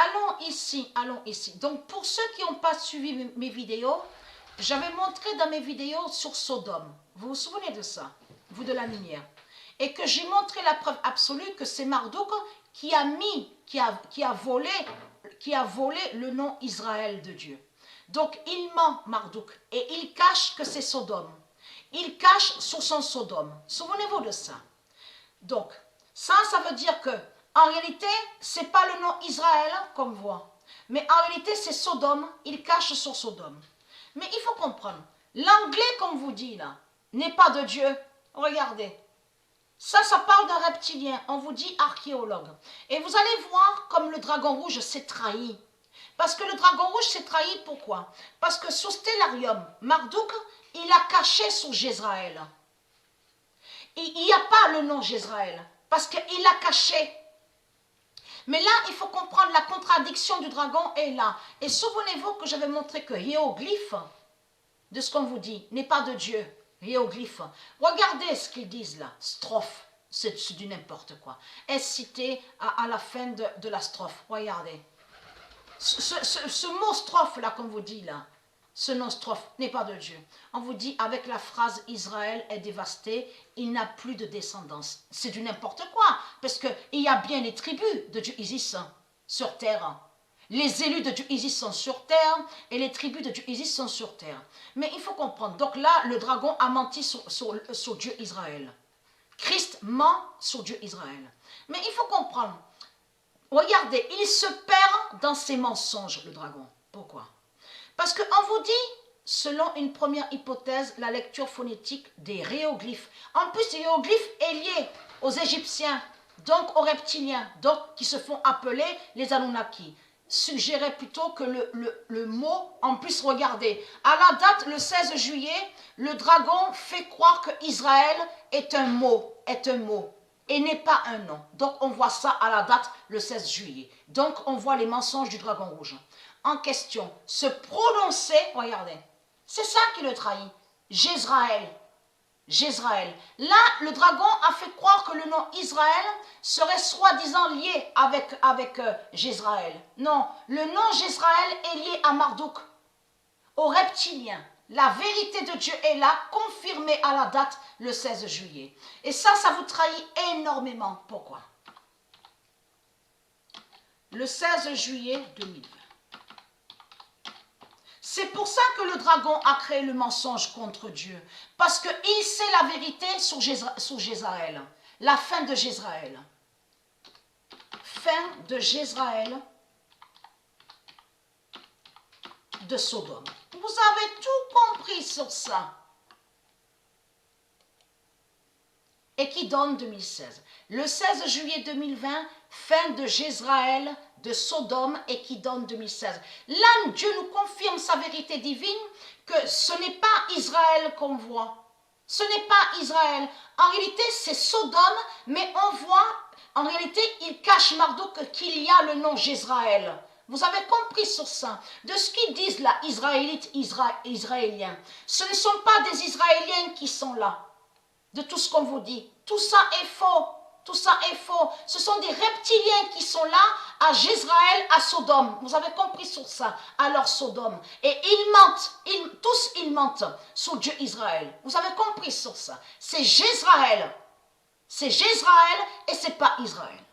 allons ici, allons ici. Donc, pour ceux qui n'ont pas suivi mes vidéos, j'avais montré dans mes vidéos sur Sodome. Vous vous souvenez de ça? Vous de la lumière. Et que j'ai montré la preuve absolue que c'est Marduk qui a volé le nom Israël de Dieu. Donc, il ment, Marduk, et il cache que c'est Sodome. Il cache sur son Sodome. Souvenez-vous de ça. Donc, ça veut dire que, en réalité, ce n'est pas le nom Israël qu'on voit. Mais en réalité, c'est Sodome. Il cache sur Sodome. Mais il faut comprendre. L'anglais, comme vous dit là, n'est pas de Dieu. Regardez. Ça parle d'un reptilien. On vous dit archéologue. Et vous allez voir comme le dragon rouge s'est trahi. Parce que le dragon rouge s'est trahi, pourquoi? Parce que sous Stellarium, Marduk, il a caché sur Jezraël. Il n'y a pas le nom Jezraël, parce qu'il l'a caché. Mais là, il faut comprendre la contradiction du dragon est là. Et souvenez-vous que j'avais montré que hiéroglyphe, de ce qu'on vous dit, n'est pas de Dieu. Hiéroglyphe. Regardez ce qu'ils disent là. Strophe. C'est du n'importe quoi. Est cité à la fin de la strophe. Regardez. Ce mot strophe là, qu'on vous dit là, ce nom strophe n'est pas de Dieu. On vous dit avec la phrase Israël est dévasté, il n'a plus de descendance. C'est du n'importe quoi, parce qu'il y a bien les tribus de Dieu Isis sur terre. Les élus de Dieu Isis sont sur terre et les tribus de Dieu Isis sont sur terre. Mais il faut comprendre. Donc là, le dragon a menti sur Dieu Israël. Christ ment sur Dieu Israël. Mais il faut comprendre. Regardez, il se perd dans ses mensonges, le dragon. Pourquoi? Parce qu'on vous dit, selon une première hypothèse, la lecture phonétique des hiéroglyphes. En plus, les hiéroglyphes est lié aux Égyptiens, donc aux reptiliens, donc qui se font appeler les Anunnaki. Suggérait plutôt que le mot, en plus, regardez, à la date, le 16 juillet, le dragon fait croire que Israël est un mot, et n'est pas un nom. Donc, on voit ça à la date, le 16 juillet. Donc, on voit les mensonges du dragon rouge. En question, se prononcer, regardez, c'est ça qui le trahit. Jezraël. Là, le dragon a fait croire que le nom Israël serait soi-disant lié avec Jezraël. Non, le nom Jezraël est lié à Marduk, aux reptiliens. La vérité de Dieu est là, confirmée à la date, le 16 juillet. Et ça vous trahit énormément. Pourquoi? Le 16 juillet 2020. C'est pour ça que le dragon a créé le mensonge contre Dieu. Parce qu'il sait la vérité sur Jezraël. La fin de Jezraël. Fin de Jezraël de Sodome. Vous avez tout compris sur ça. Et qui donne 2016. Le 16 juillet 2020, fin de Jezraël, de Sodome, et qui donne 2016. Là, Dieu nous confirme sa vérité divine, que ce n'est pas Israël qu'on voit. Ce n'est pas Israël. En réalité, c'est Sodome, mais on voit, en réalité, il cache Marduk qu'il y a le nom Jezraël. Vous avez compris sur ça. De ce qu'ils disent là, Israélites, Israéliens. Ce ne sont pas des Israéliens qui sont là. De tout ce qu'on vous dit. Tout ça est faux. Tout ça est faux. Ce sont des reptiliens qui sont là à Jezraël, à Sodome. Vous avez compris sur ça. Alors Sodome. Et ils mentent. Tous ils mentent sur Dieu Israël. Vous avez compris sur ça. C'est Jezraël. C'est Jezraël et c'est pas Israël.